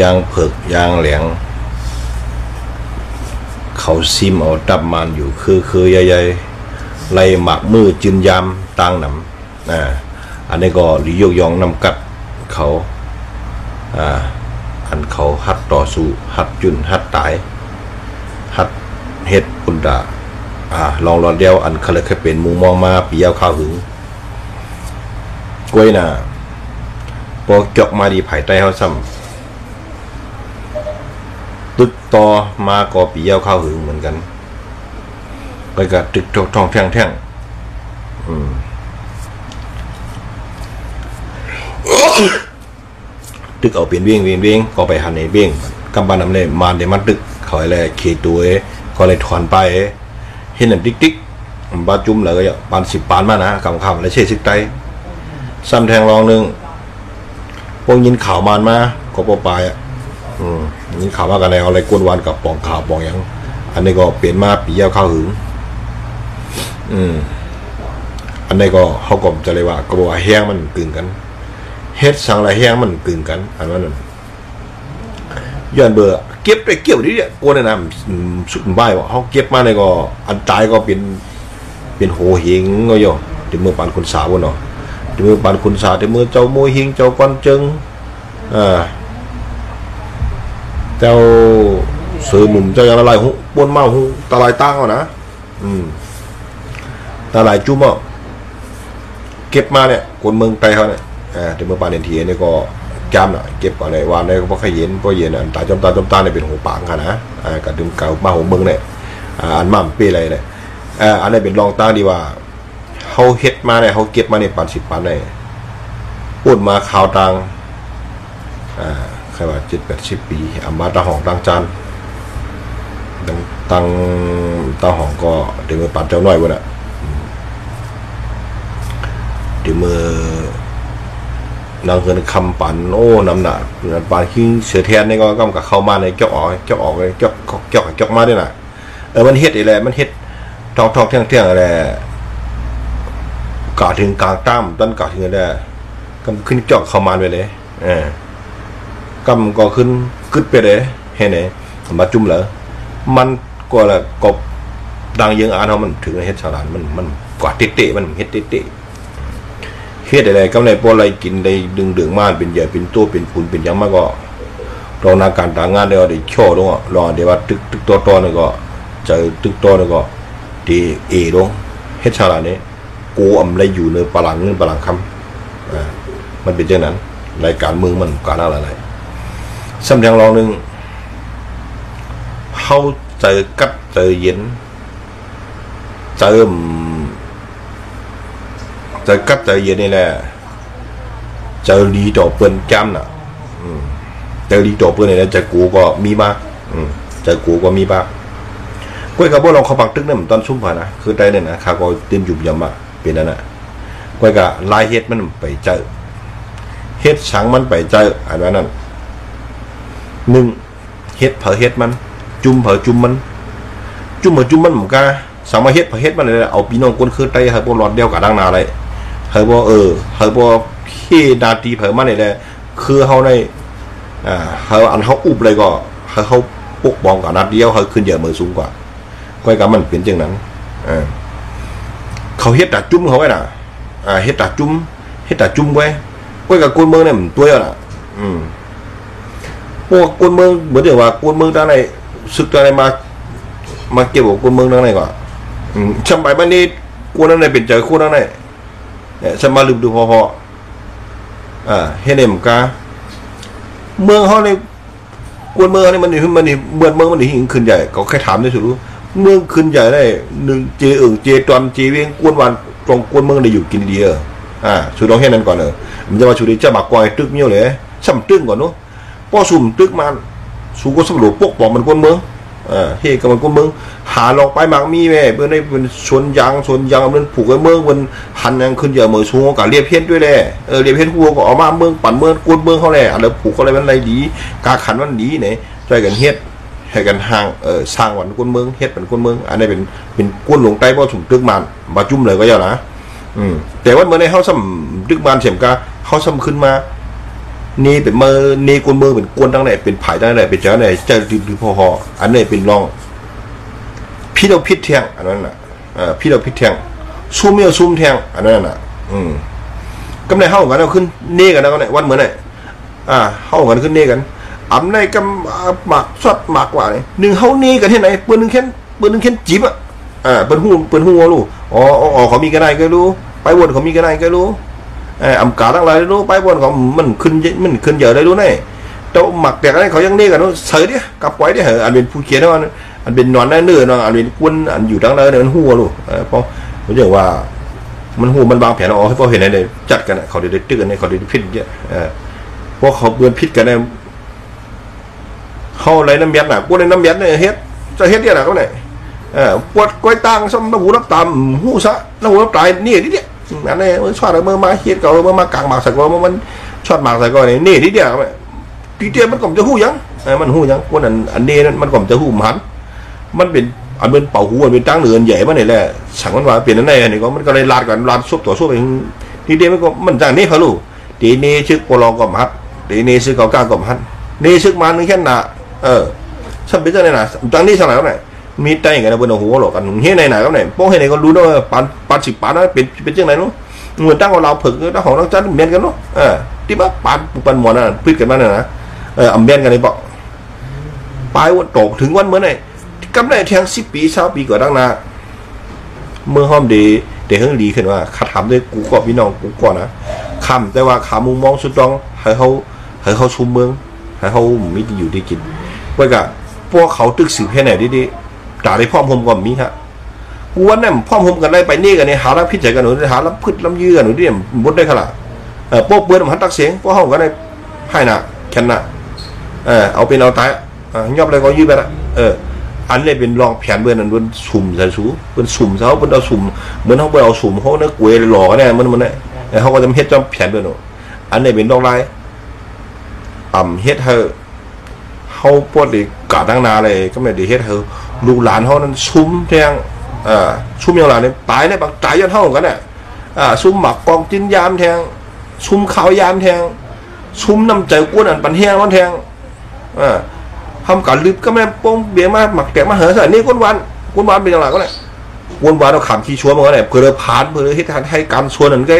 ยางเผือกยางแหลงเขาซิมเอาดับมันอยู่คือใหญ่ๆไล่หมักมือจืนยามตังหนำอันนี้ก็หลียกยองนำกัดเขาอันเขาฮัดต่อสู้ฮัดจุนฮัดตายฮัดเฮ็ดปุ่นดาลองรอเดียวอันเขาเลยเคยเป็นมุงมองมาปียาวข้าวหึงกล้วยน่ะพอจอกมาดีไผ่ใต้เขาซ้ำตึกต่อมาก็ปียาวข้าวหึงเหมือนกันไปกับตึกทองแท่งตึกเอาเปลี่ยนเวียงก็ไปหันในเวียงกำบันนำเลยมาเดมันตึกเขาอะไรเคตัวก็เลยถอนไปเห็นหนึ่งติ๊กบาจุ่มเลยก็ปาน10 ปานมานะคำแล้วเช่ซิกไตซ้ำแทงรองหนึ่งพวกยินข่าวมันมาก็ปลายยินข่าวมากันในอะไรกวนวันกับปองข่าวปองอย่างอันนี้ก็เปลี่ยนมาปียาวข้าวหึงอันนี้ก็เขาก็จะเลยว่าก็บอกว่าแห้งมันกึ่งกันเฮ็ดสังละแห้งมันกึ่งกันอันนั้นย้อนเบอร์เก็บไปเกี่ยวนี่เนี่ยกวนนะสุดใบว่าเขาเก็บมาเนี่ยก็อันตายก็เป็นโหหิงก็โย่ถึงเมื่อปานคุณสาวเนาะถึงเมื่อปานคุณสาวถึงเมื่อเจ้าโมหิงเจ้าก้อนจึงเจ้าเสือหนุ่มเจ้าอย่างไรหูปนเมาหูตาลายตั้งเอานะตาลายจุ่มอ่ะเก็บมาเนี่ยคนเมืองไทยเขาเนี่ยถึงเมื่อปานเดนทีเนี่ยก็จำหน่อยเก็บก่อนเลยวันนี้ก็เพราะขยันเพราะเย็นอันตาจมตาเนี่ยเป็นหัวปางกันนะกับดึงเก่ามาหัวเมืองเนี่ยอันมั่มเปี้ยอะไรเนี่ยอันนี้เป็นรองตาดีว่าเขาเฮ็ดมาเนี่ยเขาเก็บมาในปาน10 ปานเนี่ยพูดมาข่าวตังใครว่า70-80 ปีอามาตาหองตังจานตังตาหองก็เดี๋ยวมือปัดเจ้าน้อยวะน่ะเดี๋ยวมือนางเงินคำปั่นโอ้น้ำหนักปานขิงเสือแทนนี่ก็กำกับเข้ามาในเจาะออกเลยเจาะมาด้วยน่ะมันเฮ็ดอะไรมันเฮ็ดทองเที่ยงอะไรกาถึงกลางตั้มต้นกาถึงอะไรกำขึ้นเจาะเข้ามาไปเลยกำก็ขึ้นกึดไปเลยเห็นไหมมาจุ่มเหรอมันก็ละกบดังยังอ่านเขามันถึงเฮ็ดฉลาดมันกว่าเตะมันเฮ็ดเตะเฮ็ดอะไรก็ในพวกอะไรกินได้ดึงมาเป็นใหญ่เป็นตัวเป็นปุ่นเป็นยังมากก็รอนาการต่างงานเดี๋ยวได้โชว์ลงอ่ะรอเดี๋ยวว่าตึกตัวนี่ก็เจอตึกตัวนี่ก็ดีลงเฮ็ดฉลาดนี้กูอะไรอยู่ในปลังเงินปลังคำมันเป็นเช่นนั้นรายการเมืองมันการอะไรซ้ำอย่างรองหนึ่งเขาเจอกัดเจอเย็นเจอกัดเจอเย็นนี่แหละเจอดีต่อเปิ้นจำน่ะเจอดีต่อเปิ้นนี่แหละเจอกูก็มีมากเจอกูก็มีบ้างก้อยกับพวกเราเขาปักตึกเนี่ยเหมือนตอนชุ่มผ่านะคือได้เนี่ยนะข้าก็เต็มหยุบยำอ่ะเป็นนั่นน่ะก้อยกับลายเฮ็ดมันไปเจอเฮ็ดสังมันไปเจออันนั้นเฮ็ดเผอเฮ็ดมันจุ่มเผอจุ่มมันเหมือนกันสามารถเฮ็ดมันเลยเอาปีน้องคนคือไตให้พวกรอดเดียวกับดังนาเลยให้พวกให้พวกพี่นาทีเผอมันนี่แหละคือเขาในเขาอันเขาอุบเลยก็เขาปกป้องกับนัดเดียวเขาขึ้นเยอะมือสูงกว่าก้อยกับมันเป็นจังนั้นเขาเฮ็ดตัดจุ่มเขาไว้น่ะเฮ็ดตัดจุ่มไว้ก้อยกับคนเมืองเนี่ยมันตัวน่ะพวกคนเมืองเหมือนเดิมว่าคนเมืองด้านไหนศึกด้านไหนมาเกี่ยวกับคนเมืองด้านไหนก่อนสมัยมันนี่คนด้านไหนเป็นใจคนด้านไหนเนี่ยสมัยลืมดูพอเฮ็ดเอ็มกาเมืองเขาในคนเมืองนี่มันเมืองมันหิ่งขึ้นใหญ่ก็แค่ถามได้สุดรู้เมืองขึ้นใหญ่ได้1เจเจตอนเจเวียงกวนวันตรงกวนเมืองได้อยู่กินเดียสุดลองเฮ็ดนั้นก่อนมันจะมาชุดนี้จะบักกอยตึกเมี้ยวเลยซ้ำตึกก่อนเนาะพอสุ่มตึกมันสู้ก็สำรวจพวกบอกมันคนเมืองเฮ้กับมันคนเมืองหาลองไปหมากมีแม่เพื่อนได้เป็นชนยางมันผูกไว้เมืองมันหันยังขึ้นเยอะเมืองสูงกับเรียบเพี้ยนด้วยแหละเรียบเพี้ยนหัวก็ออกมาเมืองปั่นเมืองกวนเมืองเขาแหละอะไรผูกอะไรมันอะไรดีกาขันมันดีเนี่ยใจกันเฮ็ดให้กันห่างสร้างวันกวนเมืองเฮ็ดเป็นกวนเมืองอันนี้เป็นกวนหลงใต้เพราะสุ่มตึกมันมาจุ่มเลยก็ยาวนะแต่ว่าเมื่อในเขาซ้ำตึกมันเสียมกาเขาซ้ำขึ้นมา นี่เป็นมือนี่กวนมือเป็นกวนตั้งไหนเป็นผายตั้งไหนเป็นเจ้าไหนเจ้าดื้อพออันนี้เป็นรองพี่เราพิษแทงอันนั้นน่ะพี่เราพิษแทงซุ่มเมียวซุ่มแทงอันนั้นน่ะกำไรเข้ากันเราขึ้นเน่กันแล้วก็ไหนวันเหมือนไหนเข้ากันขึ้นเน่กันอำในกำหมักสดหมักกว่าเนี่ยหนึ่งเข้าเน่กันที่ไหนปืนหนึ่งแค่จีบปืนหูลูกอ๋อเขามีกันไหนก็รู้ไปวนเขามีกันไหนก็รู้อำกาตั้งหลายรู้ไปวนเขามันขึ้นเยอะเลยรู้ไงเจ้าหมักแต่อะไรเขายังเน่กันนู้เสือดิกับปล่อยดิเหรออันเป็นผู้เขียนว่าอันเป็นนอนได้เนื้อเนาะอันเป็นกวนอันอยู่ตั้งเลยเนี่ยมันหัวลูกเพราะผมจะว่ามันหัวมันบางแผนอ๋อให้พอเห็นอะไรจัดกันเขาเดี๋ยวตื้อกันเขาเดี๋ยวพิษเยอะเพราะเขาเบือนพิษกันเนี่ยเขาอะไรน้ำยัดน่ะกวนในน้ำยัดเนี่ยเฮ็ดจะเฮ็ดเนี่ยนะเขาเนี่ยปวดก้อยตังซ้ำน้ำหูน้ำตาหูซะน้ำหูน้ำตายนี่ดิเนี่ยอันนี้มันชอบอะไรเมื่อมาเฮ็ดเก่าเมื่อมากลางหมากใส่ก็มันชอบหมากใส่ก็นี่ดิเนี่ยทีเดียวมันก็จะหูยังมันหูยังกวนอันนี้มันก็จะหูมันเป็นอันเป็นเป่าหูอันเป็นตั้งเนือนใหญ่มาเนี่ยแหละสั่งมันว่าเปลี่ยนนั่นเองนี่ก็มันก็เลยลาดกันลาดซุบต่อซุบเองทีเดียวมันก็มันจากนี้เขาลูกทีนี้ชื่อปลองก็มัดทีนี้ชื่อเก่าก้าก็มัดนี่ชื่อมาหนึ่งแค่หนาฉันเป็นเจ้าไหนนะจากนี้สั่งไหนก็ไหนมีใจกันนะบนหัวหลอกกันเฮ้ยไหนก็ไหนโป้เฮ้ยไหนก็รู้ด้วยปัน10 ปานนั้นเป็นเจ้าไหนนู้เหมือนตั้งเราผึ่งตั้งของตั้งจันเมียนกันนู้ที่บ้านปันหมอนน่ะพิดกันมาเนี่ยนะเมียนกันเลยบอกปลายวันตกถึงวันเมื่อไหร่กำไรแทง10 ปี20 ปีก่อนตั้งนาเมื่อห้อมดีเดี๋ยวเพิ่งดีขึ้นว่าขัดถามด้วยกูก่อนพี่น้องกูก่อนนะคำแต่ว่าขามุมมองสุดต้องให้เขาชุมเมืองให้เขามีที่อยู่ที่กินไว้กับพวกเขาตึกสืบแค่ไหนดีๆจ่าได้พ่อผมก่อนมีฮะกูวันนั้นพ่อผมกันได้ไปนี่กันเนี่ยหาแล้วพิจารณาหนูหาแล้วพืชลำยืนหนูเนี่ยบดได้ขนาดโป๊ะเปื้อนมันตักเสียงพวกเขากันได้ให้น่ะแค่น่ะเอาเป็นเอาตายยอบอะไรก็ยืดไปละอันนี้เป็นรองแผนเบอร์นั้นเป็นสุ่มใส่สูเป็นสุ่มเขาเป็นเอาสุ่มเหมือนเขาเป็นเอาสุ่มเขาเนื้อกล้วยหล่อเนี่ยมันเนี่ยเขาก็จะเฮ็ดจอมแผนเบอร์หนูอันนี้เป็นรองลายเฮ็ดเขาปวดอีกกาตั้งนาเลยก็ไม่ได้เฮ็ดลูกหลานเขานั้นซุ่มแทงซุ่มอย่างไรเนี่ยตายเนี่ยบางตายยันเท่ากันเนี่ยซุ่มหมักกองจิ้นยามแทงซุ่มขาวยามแทงซุ่มน้ำใจกวนอันปันแห้งมันแทงทำการลืบก็ไม่โป้งเบี้ยมาหมักแกะมาเหอะใส่นี่ก้นวันเป็นอย่างไรก็เนี่ยก้นวันเราขำขี้ชัวมันก็เนี่ยเพื่อผ่านเพื่อให้การชวนนั่นก็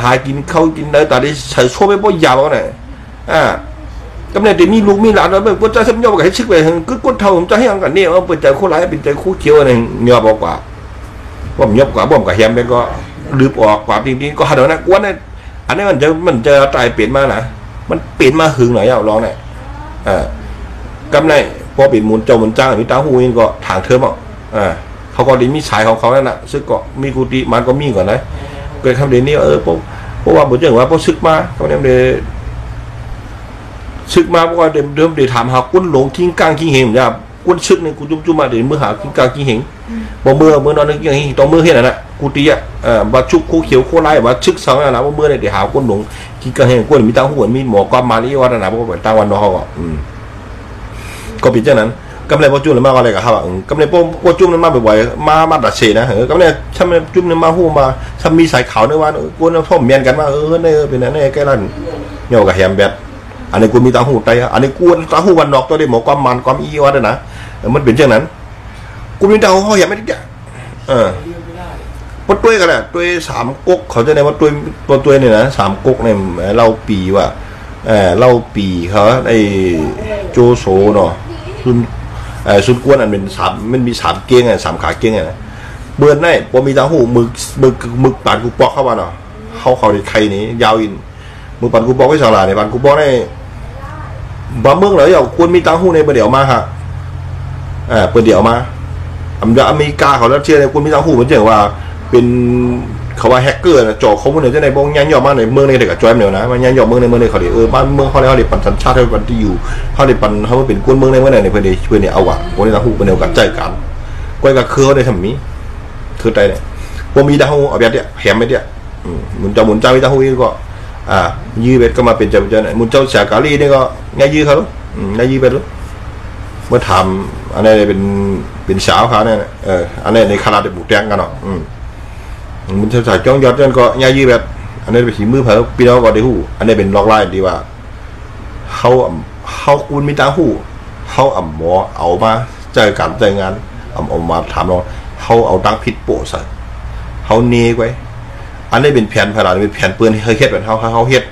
หากินเข้ากินได้แต่ได้ใส่ชัวไม่ป้อยาวก็เนี่ยก็เนี่ยแต่มีลูกมีหลานแล้วแบบว่าจะทำยอดกับให้ชิกไปก็ก้นเท่าผมจะให้ยังกันเนี่ยว่าเป็นใจคู่ร้ายเป็นใจคู่เขียวอะไรเงียบกว่าผมเงียบกว่าผมกับแฮมเป็นก็ลืบออกกว่าจริงๆก็หาเดี๋ยวนะก้นเนี่ยอันนี้มันจะตายเปลี่ยนมานะมันเปลี่ยนมาหึงหน่อยเอาลองเนี่ยกำไรพอปิดมุนเจ้ามุนจ้างมีตาหูนี่ก็ถางเทอมเขาก็ดีมีสายของเขานั่นแหละซึ่งก็มีกุฏิมันก็มีก่อนนะเกิดคำเดียวนี้เพราะว่าผมจะเห็นว่าพอซึกมาเขาเนี่ยเลยซึกมาเพราะว่าเดิมเดี๋ยวถามหากุ้นหลงทิ้งกลางทิ้งเหงอย่ากุ้นซึกเนี่ยกูจุ่มมาเดี๋ยวมือหาทิ้งกลางทิ้งเหงบ่เมื่อนอนนึกยังไงต้องมือเห็นน่ะกุฏิบาชุกคู่เขียวคู่ไล่บาชึกสองนะว่าเมื่อเนี่ยเดี๋ยวหากุ้นหลงทิ้งกลางเหงกุ้นมีตาหูมีหมอก้อนมาลีวัฒนาเพราะว่าตาวันนอเขาก็เป็นเช่นนั้นกำไรพอจุ่มเลยมากอะไรกับเขากำไรพอจุ่มนั้นมาบ่อยๆมาดัดเชนะกำไรถ้ามันจุ่มนั้นมาหูมาถ้ามีสายขาวในวันกูน่ะพ่อเมียนกันมาเนี่ยเป็นอะไรใกล้ร้านเงี้ยกับแฮมแบดอันนี้กูมีตาหูไตอันนี้กูตาหูวันนอกตัวได้หมอความมันความอีวัดนะมันเป็นเช่นนั้นกูมีตาหูเขาแฮมไม่ได้พอตัวกันแหละตัว3 ก๊กเขาจะได้ว่าตัวเนี่ยนะ3 ก๊กเนี่ยเราปีว่าเล่าปีเขาไอ้โจโซเนาะซุนกวนอันเป็น3มันมี3 เก้ง3 ขาเก้งเบือนได้พอมีตาหูมึกปานกูปอกเข้ามาเนาะเขาได้ใครนี้ยาวอินมึกปานกูปอกไว้สลาในปานกูปอกได้บางเมืองเหรออย่างควรมีตาหูในประเดี๋ยวมาฮะประเดี๋ยวมาอเมริกาเขาแล้วเชื่อในควรมีตาหูมันเจ๋งว่าเป็นเขาว่าแฮกเกอร์นะจ่อเขาเมื่อไหร่จะในบงยันยอมมาในเมืองในเด็กกับจอยเหนียวนะมันยันยอมเมืองในเมืองในเขาเดี๋ยวบ้านเมืองเขาได้ปั่นสัญชาติให้ปั่นที่อยู่เขาได้ปั่นเขาเป็นกวนเมืองในเมื่อไหร่ในเพื่อนเนี่ยเอาว่ะคนในตาหูเป็นเดียวกันใจกันก้อยกับคือเขาได้ทำมีคือใจเนี่ยพอมีตาหูเอาแบบเนี้ยแหมไม่เนี้ยมุนเจ้ามีตาหูนี่ก็ยื้อเบ็ดก็มาเป็นเจ้าเนี่ยมุนเจ้าเสียกาลีนี่ก็ง่ายยื้อเขาง่ายยื้อไปรู้เมื่อทำอันนี้เป็นสาวเขาเนี่ยอันนี้ในคาราเดบุกแดงกันเนาะมันจะใส่จ้องยอดจนก็ย่ายีแบบอันนี้เป็นสีมือเผาปีเราก็ได้หูอันนี้เป็นล็อกไล่ดีว่า เขาคุณมีตาหูเขาหมอเอามาเจอการเจองานเอามาถามเราเขาเอาตังผิดโปะใส่เขาเนไว้อันนี้เป็นแผนพลาดเป็นแผนปืนเฮ็ดแบบเขาเฮ็ด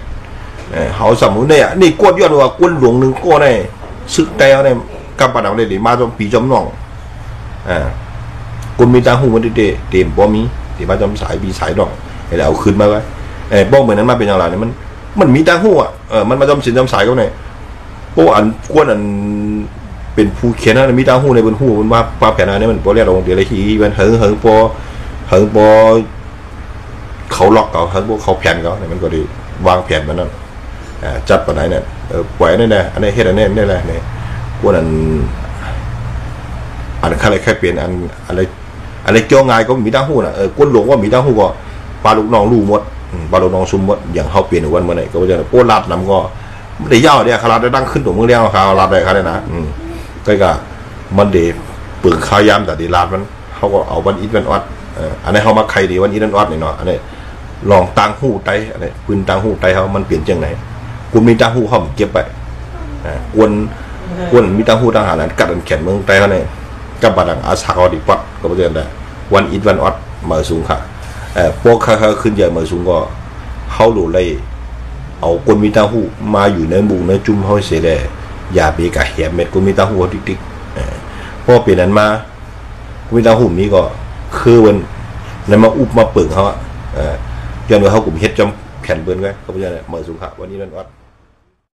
เขาสมมุติเนี่ยนี่กวดย้อนว่ากวนหลวงหนึ่งกวดเนี่ยซึกแต่เนี่ยกำปั้นเอาได้หรือมาจมปีจมน่องกุนมีตาหูมันเต็มบ่มีที่มาจมสายบีสายดอกให้เราเอาขึ้นมาไว้บ้องเหมือนนั้นมาเป็นอย่างไรเนี่ยมันมีตาหูมันมาจมสินจมสายก็เนี่ยพวกอันกวนอันเป็นผู้เขียนนะมีตาหูในบนหูมันว่าแผนอะไรเนี่ยมันพอเรียกเราเดี๋ยวอะไรทีมันเหิงพอเขาล็อกเขาแผนเขาเนี่ยมันก็ดีวางแผนมันนั่นจัดปนไหนเนี่ยปล่อยนี่แหละอันนี้เฮ็ดอันนี้นี่แหละเนี่ยกวนอันอะไรแค่เปลี่ยนอะไรเกี่ยวง่ายก็มีตาหูน่ะกวนหลวงว่ามีตาหูก็ปลาลูกน้องลู่หมดปลาลูกน้องซุ่มหมดอย่างเขาเปลี่ยนวันเมื่อไหร่ก็จะโป้ลาดนำก็ไม่ได้ย่อเนี่ยคาราได้ดังขึ้นตัวเมืองเลี้ยงคาราได้เขาเลยนะก็มันเดปึงข้าวยำแต่ดีลาดมันเขาก็เอาวันอีทวันออดอันนี้เขามาใครดีวันอีทวันออดนี่เนาะอันนี้ลองตังหูไตอะไรปืนตังหูไตเขามันเปลี่ยนจังไหนกูมีตังหูเขาเก็บไปกวนมีตังหูตังหานั้นกัดอันแขนเมืองไตเขาเนี่ยกับบัดดังอาสาเขาดีปัดก็ไม่ใช่ได้วันอีทวันออดมาสูงค่ะพวกเขาขึ้นใหญ่มาสูงก็เขาหลุดเลยเอาคนมีตาหูมาอยู่ในบุงในจุ่มเขาเสียได้อย่าไปกะแหบเม็ดคนมีตาหูติ๊กพอเปลี่ยนนั้นมาคนมีตาหูนี้ก็คือวันนั้นมาอุบมาเปิ่งเขาย้อนว่าเขากลุ่มเฮ็ดจำแผ่นเบิ้ลไว้เขาไม่ใช่มาสูงค่ะวันนี้นั่นวัด